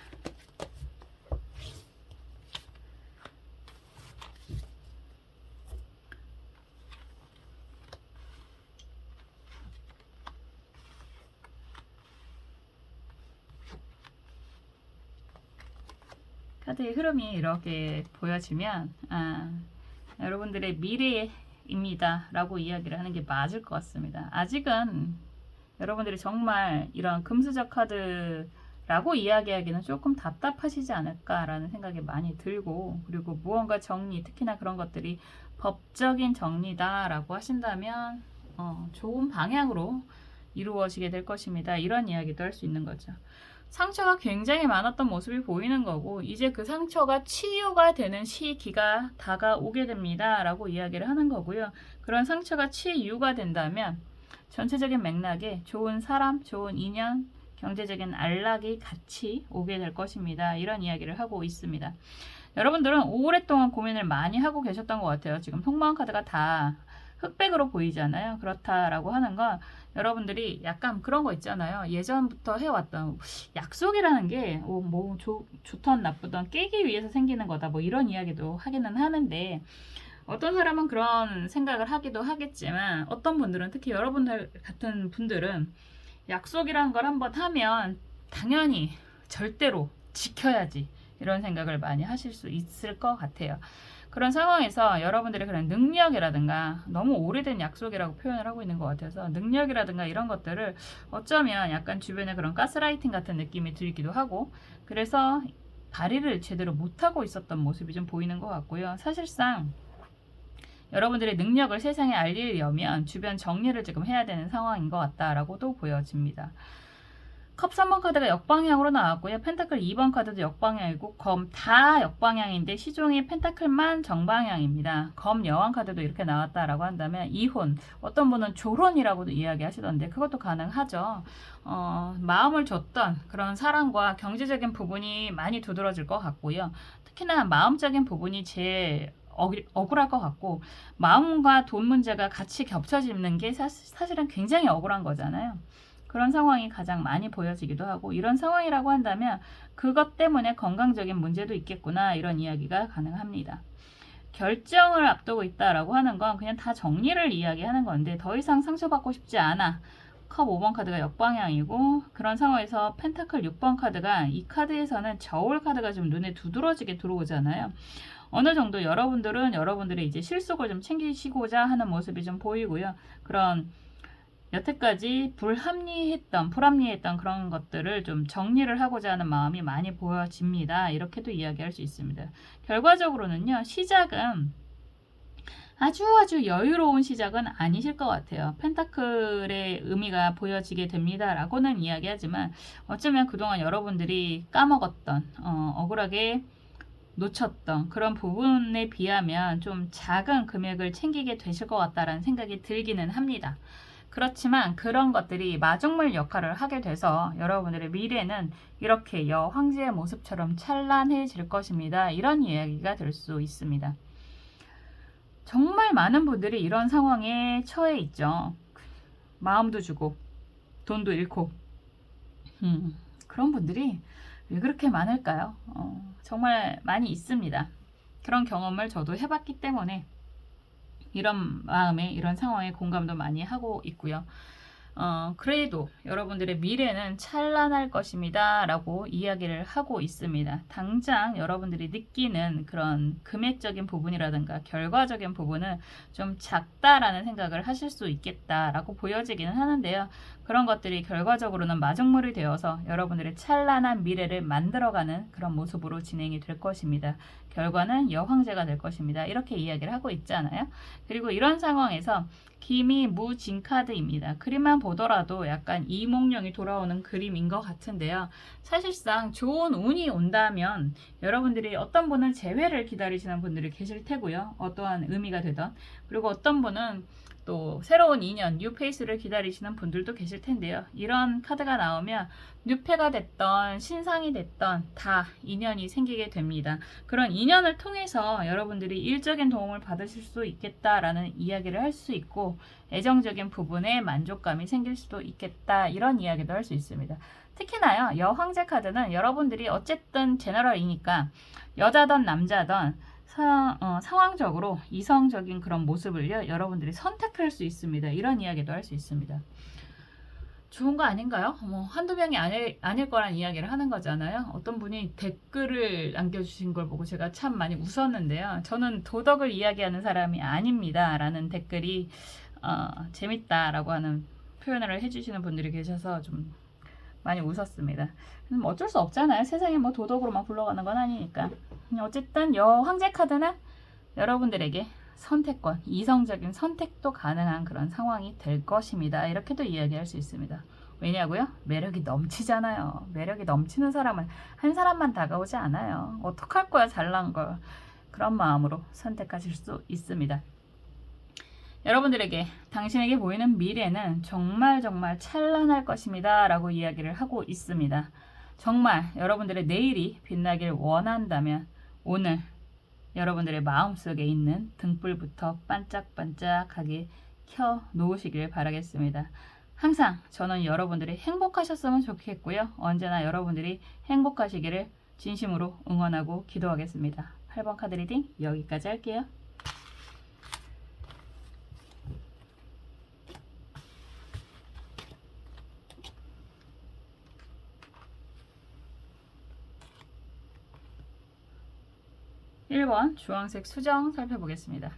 [SPEAKER 1] 카드의 흐름이 이렇게 보여지면 여러분들의 미래입니다 라고 이야기를 하는 게 맞을 것 같습니다. 아직은 여러분들이 정말 이런 금수저 카드라고 이야기하기는 조금 답답하시지 않을까라는 생각이 많이 들고, 그리고 무언가 정리, 특히나 그런 것들이 법적인 정리다라고 하신다면 좋은 방향으로 이루어지게 될 것입니다. 이런 이야기도 할 수 있는 거죠. 상처가 굉장히 많았던 모습이 보이는 거고, 이제 그 상처가 치유가 되는 시기가 다가오게 됩니다 라고 이야기를 하는 거고요. 그런 상처가 치유가 된다면 전체적인 맥락에 좋은 사람, 좋은 인연, 경제적인 안락이 같이 오게 될 것입니다. 이런 이야기를 하고 있습니다. 여러분들은 오랫동안 고민을 많이 하고 계셨던 것 같아요. 지금 속마음 카드가 다 흑백으로 보이잖아요. 그렇다라고 하는 건 여러분들이 약간 그런 거 있잖아요. 예전부터 해왔던 약속이라는 게 뭐 좋던 나쁘던 깨기 위해서 생기는 거다, 뭐 이런 이야기도 하기는 하는데, 어떤 사람은 그런 생각을 하기도 하겠지만, 어떤 분들은, 특히 여러분들 같은 분들은 약속이라는 걸 한번 하면 당연히 절대로 지켜야지, 이런 생각을 많이 하실 수 있을 것 같아요. 그런 상황에서 여러분들의 그런 능력이라든가, 너무 오래된 약속이라고 표현을 하고 있는 것 같아서 능력이라든가 이런 것들을 어쩌면 약간 주변에 그런 가스라이팅 같은 느낌이 들기도 하고, 그래서 발휘를 제대로 못하고 있었던 모습이 좀 보이는 것 같고요. 사실상 여러분들의 능력을 세상에 알리려면 주변 정리를 지금 해야 되는 상황인 것 같다라고도 보여집니다. 컵 3번 카드가 역방향으로 나왔고요. 펜타클 2번 카드도 역방향이고, 검 다 역방향인데 시종이 펜타클만 정방향입니다. 검 여왕 카드도 이렇게 나왔다라고 한다면 이혼, 어떤 분은 조론이라고도 이야기하시던데 그것도 가능하죠. 마음을 줬던 그런 사랑과 경제적인 부분이 많이 두드러질 것 같고요. 특히나 마음적인 부분이 제일 억울할 것 같고, 마음과 돈 문제가 같이 겹쳐지는 게 사실은 굉장히 억울한 거잖아요. 그런 상황이 가장 많이 보여지기도 하고, 이런 상황이라고 한다면 그것 때문에 건강적인 문제도 있겠구나, 이런 이야기가 가능합니다. 결정을 앞두고 있다라고 하는 건 그냥 다 정리를 이야기하는 건데, 더 이상 상처받고 싶지 않아. 컵 5번 카드가 역방향이고, 그런 상황에서 펜타클 6번 카드가, 이 카드에서는 저울 카드가 좀 눈에 두드러지게 들어오잖아요. 어느 정도 여러분들은 여러분들의 이제 실속을 좀 챙기시고자 하는 모습이 좀 보이고요. 그런 여태까지 불합리했던 그런 것들을 좀 정리를 하고자 하는 마음이 많이 보여집니다. 이렇게도 이야기할 수 있습니다. 결과적으로는요, 시작은 아주 여유로운 시작은 아니실 것 같아요. 펜타클의 의미가 보여지게 됩니다 라고는 이야기하지만, 어쩌면 그동안 여러분들이 까먹었던, 억울하게 놓쳤던 그런 부분에 비하면 좀 작은 금액을 챙기게 되실 것 같다라는 생각이 들기는 합니다. 그렇지만 그런 것들이 마중물 역할을 하게 돼서 여러분들의 미래는 이렇게 여황제의 모습처럼 찬란해질 것입니다. 이런 이야기가 될 수 있습니다. 정말 많은 분들이 이런 상황에 처해 있죠. 마음도 주고 돈도 잃고 그런 분들이 왜 그렇게 많을까요? 정말 많이 있습니다. 그런 경험을 저도 해봤기 때문에 이런 마음에, 이런 상황에 공감도 많이 하고 있고요. 그래도 여러분들의 미래는 찬란할 것입니다 라고 이야기를 하고 있습니다. 당장 여러분들이 느끼는 그런 금액적인 부분이라든가 결과적인 부분은 좀 작다라는 생각을 하실 수 있겠다라고 보여지기는 하는데요. 그런 것들이 결과적으로는 마중물이 되어서 여러분들의 찬란한 미래를 만들어가는 그런 모습으로 진행이 될 것입니다. 결과는 여황제가 될 것입니다. 이렇게 이야기를 하고 있잖아요. 그리고 이런 상황에서 기미무진 카드입니다. 그림만 보더라도 약간 이몽룡이 돌아오는 그림인 것 같은데요. 사실상 좋은 운이 온다면 여러분들이, 어떤 분은 재회를 기다리시는 분들이 계실 테고요. 어떠한 의미가 되던. 그리고 어떤 분은 또 새로운 인연, 뉴페이스를 기다리시는 분들도 계실 텐데요. 이런 카드가 나오면 뉴페가 됐던 신상이 됐던 다 인연이 생기게 됩니다. 그런 인연을 통해서 여러분들이 일적인 도움을 받으실 수 있겠다라는 이야기를 할 수 있고, 애정적인 부분에 만족감이 생길 수도 있겠다, 이런 이야기도 할 수 있습니다. 특히나요, 여황제 카드는 여러분들이 어쨌든 제너럴이니까 여자든 남자든 상황적으로 이성적인 그런 모습을요, 여러분들이 선택할 수 있습니다. 이런 이야기도 할 수 있습니다. 좋은 거 아닌가요? 뭐 한두 명이 아닐 거란 이야기를 하는 거잖아요. 어떤 분이 댓글을 남겨주신 걸 보고 제가 참 많이 웃었는데요. 저는 도덕을 이야기하는 사람이 아닙니다 라는 댓글이 재밌다라고 하는 표현을 해주시는 분들이 계셔서 좀 많이 웃었습니다. 어쩔 수 없잖아요. 세상에 뭐 도덕으로만 굴러가는 건 아니니까. 어쨌든 황제 카드는 여러분들에게 선택권, 이성적인 선택도 가능한 그런 상황이 될 것입니다. 이렇게도 이야기할 수 있습니다. 왜냐고요? 매력이 넘치잖아요. 매력이 넘치는 사람은 한 사람만 다가오지 않아요. 어떡할 거야, 잘난 걸. 그런 마음으로 선택하실 수 있습니다. 여러분들에게 당신에게 보이는 미래는 정말 정말 찬란할 것입니다 라고 이야기를 하고 있습니다. 정말 여러분들의 내일이 빛나길 원한다면 오늘 여러분들의 마음속에 있는 등불부터 반짝반짝하게 켜 놓으시길 바라겠습니다. 항상 저는 여러분들이 행복하셨으면 좋겠고요. 언제나 여러분들이 행복하시기를 진심으로 응원하고 기도하겠습니다. 8번 카드 리딩 여기까지 할게요. (1번) 주황색 수정 살펴보겠습니다.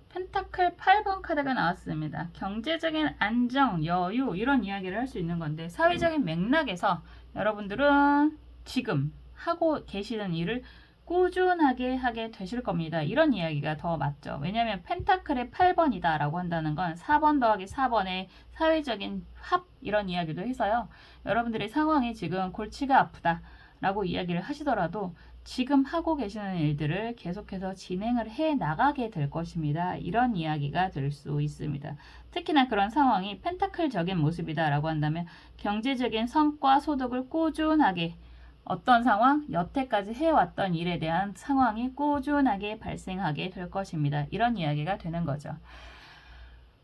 [SPEAKER 1] 펜타클 8번 카드가 나왔습니다. 경제적인 안정, 여유 이런 이야기를 할 수 있는 건데 사회적인 맥락에서 여러분들은 지금 하고 계시는 일을 꾸준하게 하게 되실 겁니다. 이런 이야기가 더 맞죠. 왜냐하면 펜타클의 8번이다 라고 한다는 건 4번 더하기 4번의 사회적인 합 이런 이야기도 해서요. 여러분들의 상황이 지금 골치가 아프다 라고 이야기를 하시더라도 지금 하고 계시는 일들을 계속해서 진행을 해 나가게 될 것입니다. 이런 이야기가 될 수 있습니다. 특히나 그런 상황이 펜타클적인 모습이다 라고 한다면 경제적인 성과 소득을 꾸준하게 어떤 상황? 여태까지 해왔던 일에 대한 상황이 꾸준하게 발생하게 될 것입니다. 이런 이야기가 되는 거죠.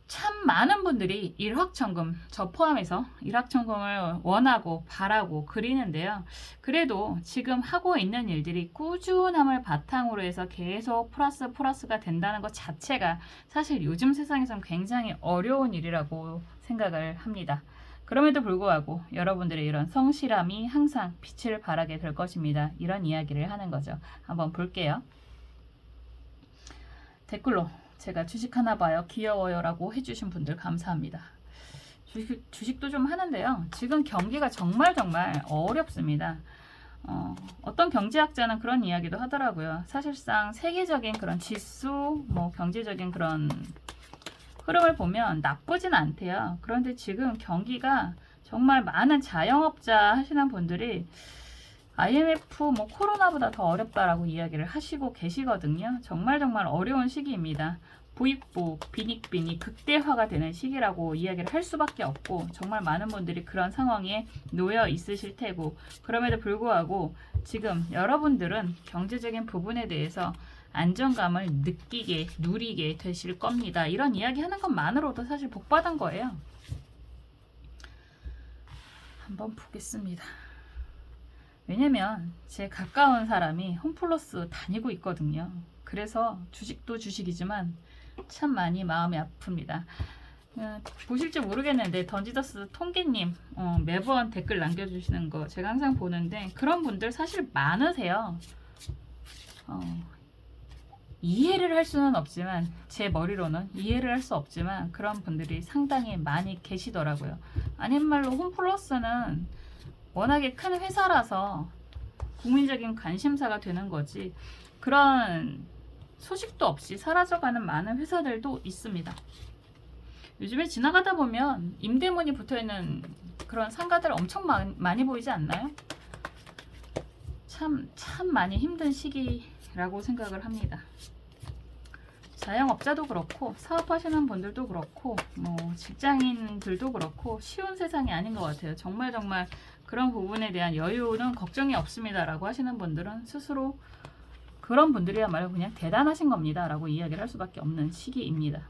[SPEAKER 1] 참 많은 분들이 일확천금, 저 포함해서 일확천금을 원하고 바라고 그리는데요. 그래도 지금 하고 있는 일들이 꾸준함을 바탕으로 해서 계속 플러스가 된다는 것 자체가 사실 요즘 세상에선 굉장히 어려운 일이라고 생각을 합니다. 그럼에도 불구하고 여러분들의 이런 성실함이 항상 빛을 발하게 될 것입니다. 이런 이야기를 하는 거죠. 한번 볼게요. 댓글로 제가 주식하나 봐요. 귀여워요 라고 해주신 분들 감사합니다. 주식도 좀 하는데요. 지금 경기가 정말 어렵습니다. 어떤 경제학자는 그런 이야기도 하더라고요. 사실상 세계적인 그런 지수, 경제적인 그런 흐름을 보면 나쁘진 않대요. 그런데 지금 경기가 정말 많은 자영업자 하시는 분들이 IMF, 코로나보다 더 어렵다라고 이야기를 하시고 계시거든요. 정말 어려운 시기입니다. 부익부, 빈익빈이 극대화가 되는 시기라고 이야기를 할 수밖에 없고 정말 많은 분들이 그런 상황에 놓여 있으실 테고 그럼에도 불구하고 지금 여러분들은 경제적인 부분에 대해서 안정감을 누리게 되실 겁니다. 이런 이야기 하는 것만으로도 사실 복받은 거예요. 한번 보겠습니다. 왜냐면 제 가까운 사람이 홈플러스 다니고 있거든요. 그래서 주식도 주식이지만 참 많이 마음이 아픕니다. 보실지 모르겠는데 던지더스 통계님 매번 댓글 남겨주시는 거 제가 항상 보는데 그런 분들 사실 많으세요. 이해를 할 수는 없지만 제 머리로는 이해를 할 수 없지만 그런 분들이 상당히 많이 계시더라고요. 아닌 말로 홈플러스는 워낙에 큰 회사라서 국민적인 관심사가 되는 거지 그런 소식도 없이 사라져가는 많은 회사들도 있습니다. 요즘에 지나가다 보면 임대문이 붙어있는 그런 상가들 엄청 많이 보이지 않나요? 참 많이 힘든 시기라고 생각을 합니다. 자영업자도 그렇고 사업하시는 분들도 그렇고 직장인들도 그렇고 쉬운 세상이 아닌 것 같아요. 정말 그런 부분에 대한 여유는 걱정이 없습니다 라고 하시는 분들은 스스로 그런 분들이야말로 그냥 대단하신 겁니다 라고 이야기를 할 수밖에 없는 시기입니다.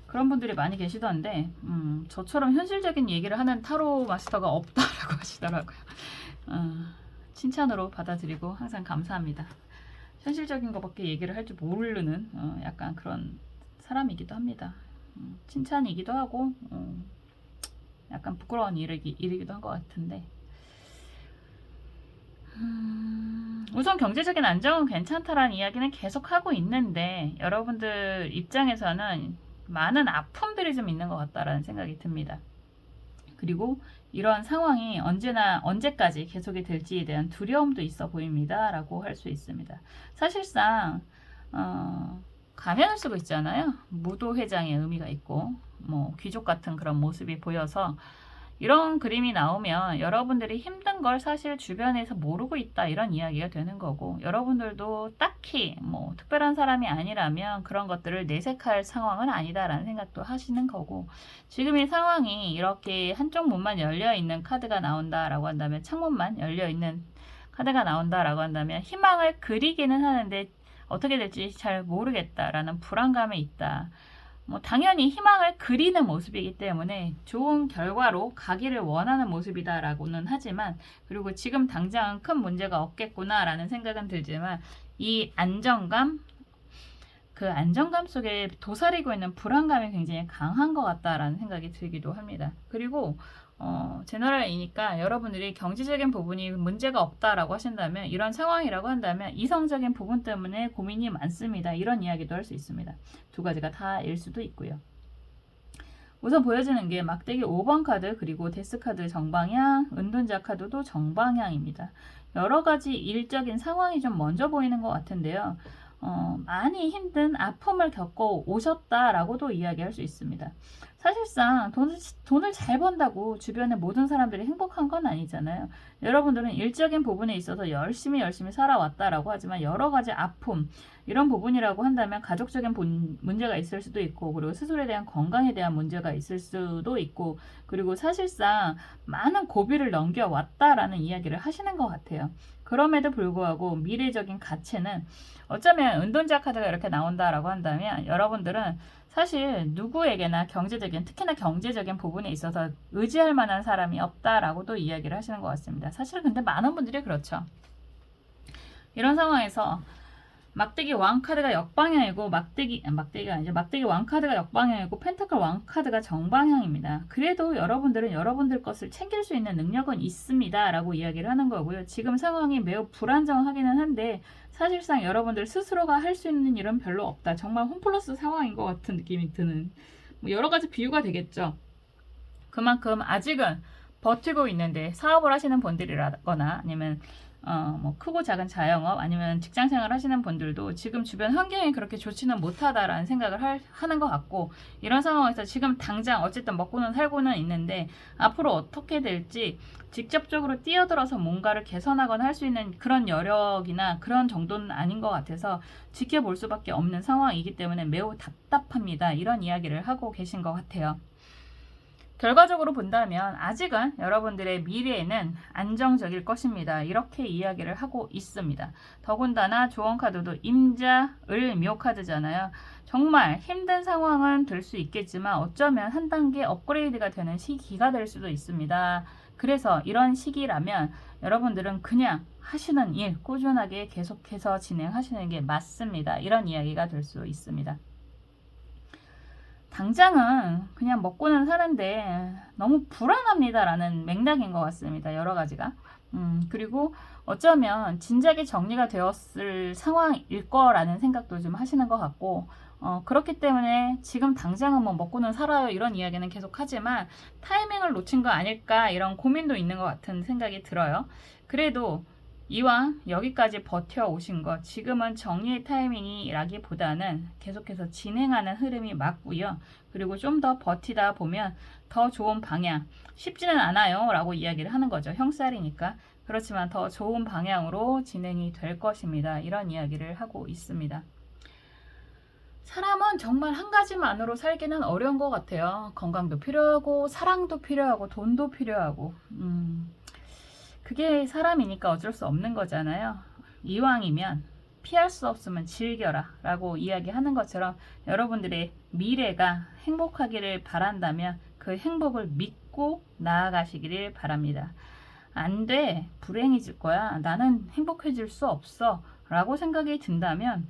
[SPEAKER 1] 그런 분들이 많이 계시던데 저처럼 현실적인 얘기를 하는 타로 마스터가 없다라고 하시더라고요. 칭찬으로 받아들이고 항상 감사합니다. 현실적인 것밖에 얘기를 할 줄 모르는 약간 그런 사람이기도 합니다. 칭찬이기도 하고 약간 부끄러운 일이기도 한 것 같은데 우선 경제적인 안정은 괜찮다라는 이야기는 계속 하고 있는데 여러분들 입장에서는 많은 아픔들이 좀 있는 것 같다라는 생각이 듭니다. 그리고 이러한 상황이 언제까지 계속이 될지에 대한 두려움도 있어 보입니다. 라고 할 수 있습니다. 사실상 가면을 쓰고 있잖아요. 무도회장의 의미가 있고 뭐 귀족 같은 그런 모습이 보여서 이런 그림이 나오면 여러분들이 힘든 걸 사실 주변에서 모르고 있다 이런 이야기가 되는 거고 여러분들도 딱히 뭐 특별한 사람이 아니라면 그런 것들을 내색할 상황은 아니다라는 생각도 하시는 거고 지금 이 상황이 이렇게 한쪽 문만 열려있는 카드가 나온다라고 한다면 창문만 열려있는 카드가 나온다라고 한다면 희망을 그리기는 하는데 어떻게 될지 잘 모르겠다라는 불안감이 있다. 뭐 당연히 희망을 그리는 모습이기 때문에 좋은 결과로 가기를 원하는 모습이다라고는 하지만 그리고 지금 당장은 큰 문제가 없겠구나라는 생각은 들지만 이 안정감 그 안정감 속에 도사리고 있는 불안감이 굉장히 강한 것 같다라는 생각이 들기도 합니다. 그리고 제너럴이니까 여러분들이 경제적인 부분이 문제가 없다라고 하신다면 이런 상황이라고 한다면 이성적인 부분 때문에 고민이 많습니다. 이런 이야기도 할 수 있습니다. 두 가지가 다일 수도 있고요. 우선 보여지는 게 막대기 5번 카드 그리고 데스 카드 정방향, 은둔자 카드도 정방향입니다. 여러 가지 일적인 상황이 좀 먼저 보이는 것 같은데요. 많이 힘든 아픔을 겪어 오셨다라고도 이야기할 수 있습니다. 사실상 돈을 잘 번다고 주변의 모든 사람들이 행복한 건 아니잖아요. 여러분들은 일적인 부분에 있어서 열심히 살아왔다라고 하지만 여러 가지 아픔 이런 부분이라고 한다면 가족적인 문제가 있을 수도 있고 그리고 스스로에 대한 건강에 대한 문제가 있을 수도 있고 그리고 사실상 많은 고비를 넘겨왔다라는 이야기를 하시는 것 같아요. 그럼에도 불구하고 미래적인 가치는 어쩌면 은둔자 카드가 이렇게 나온다라고 한다면 여러분들은 사실 누구에게나 특히나 경제적인 부분에 있어서 의지할 만한 사람이 없다라고도 이야기를 하시는 것 같습니다. 사실 근데 많은 분들이 그렇죠. 이런 상황에서 막대기 왕 카드가 역방향이고 막대기 왕 카드가 역방향이고 펜타클 왕 카드가 정방향입니다. 그래도 여러분들은 여러분들 것을 챙길 수 있는 능력은 있습니다. 라고 이야기를 하는 거고요. 지금 상황이 매우 불안정하기는 한데 사실상 여러분들 스스로가 할 수 있는 일은 별로 없다. 정말 홈플러스 상황인 것 같은 느낌이 드는 뭐 여러 가지 비유가 되겠죠. 그만큼 아직은 버티고 있는데 사업을 하시는 분들이라거나 아니면 뭐 크고 작은 자영업 아니면 직장생활 하시는 분들도 지금 주변 환경이 그렇게 좋지는 못하다라는 생각을 하는 것 같고 이런 상황에서 지금 당장 어쨌든 먹고는 살고는 있는데 앞으로 어떻게 될지 직접적으로 뛰어들어서 뭔가를 개선하거나 할 수 있는 그런 여력이나 그런 정도는 아닌 것 같아서 지켜볼 수밖에 없는 상황이기 때문에 매우 답답합니다. 이런 이야기를 하고 계신 것 같아요. 결과적으로 본다면 아직은 여러분들의 미래에는 안정적일 것입니다. 이렇게 이야기를 하고 있습니다. 더군다나 조언 카드도 임자, 을, 묘 카드잖아요. 정말 힘든 상황은 될 수 있겠지만 어쩌면 한 단계 업그레이드가 되는 시기가 될 수도 있습니다. 그래서 이런 시기라면 여러분들은 그냥 하시는 일 꾸준하게 계속해서 진행하시는 게 맞습니다. 이런 이야기가 될 수 있습니다. 당장은 그냥 먹고는 사는데 너무 불안합니다라는 맥락인 것 같습니다. 여러 가지가. 그리고 어쩌면 진작에 정리가 되었을 상황일 거라는 생각도 좀 하시는 것 같고 그렇기 때문에 지금 당장은 뭐 먹고는 살아요 이런 이야기는 계속 하지만 타이밍을 놓친 거 아닐까 이런 고민도 있는 것 같은 생각이 들어요. 그래도 이왕 여기까지 버텨오신 것 지금은 정리의 타이밍이라기보다는 계속해서 진행하는 흐름이 맞고요. 그리고 좀 더 버티다 보면 더 좋은 방향 쉽지는 않아요 라고 이야기를 하는 거죠. 형살이니까. 그렇지만 더 좋은 방향으로 진행이 될 것입니다. 이런 이야기를 하고 있습니다. 사람은 정말 한 가지만으로 살기는 어려운 것 같아요. 건강도 필요하고 사랑도 필요하고 돈도 필요하고 그게 사람이니까 어쩔 수 없는 거잖아요. 이왕이면 피할 수 없으면 즐겨라 라고 이야기하는 것처럼 여러분들의 미래가 행복하기를 바란다면 그 행복을 믿고 나아가시기를 바랍니다. 안 돼, 불행해질 거야, 나는 행복해질 수 없어 라고 생각이 든다면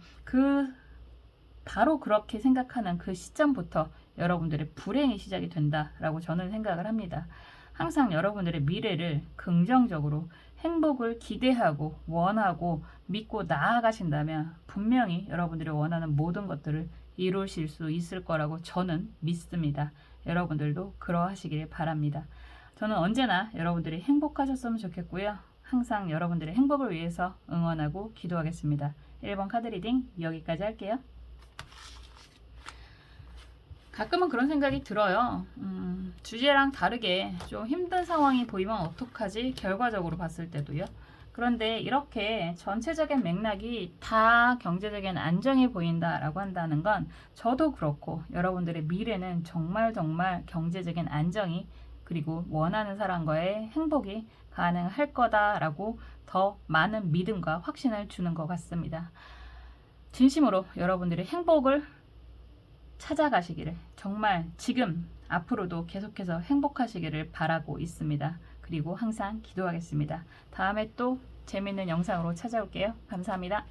[SPEAKER 1] 바로 그렇게 생각하는 그 시점부터 여러분들의 불행이 시작이 된다라고 저는 생각을 합니다. 항상 여러분들의 미래를 긍정적으로 행복을 기대하고 원하고 믿고 나아가신다면 분명히 여러분들이 원하는 모든 것들을 이루실 수 있을 거라고 저는 믿습니다. 여러분들도 그러하시길 바랍니다. 저는 언제나 여러분들이 행복하셨으면 좋겠고요. 항상 여러분들의 행복을 위해서 응원하고 기도하겠습니다. 1번 카드 리딩 여기까지 할게요. 가끔은 그런 생각이 들어요. 주제랑 다르게 좀 힘든 상황이 보이면 어떡하지? 결과적으로 봤을 때도요. 그런데 이렇게 전체적인 맥락이 다 경제적인 안정이 보인다라고 한다는 건 저도 그렇고 여러분들의 미래는 정말 경제적인 안정이 그리고 원하는 사람과의 행복이 가능할 거다라고 더 많은 믿음과 확신을 주는 것 같습니다. 진심으로 여러분들의 행복을 찾아가시기를 정말 지금 앞으로도 계속해서 행복하시기를 바라고 있습니다. 그리고 항상 기도하겠습니다. 다음에 또 재밌는 영상으로 찾아올게요. 감사합니다.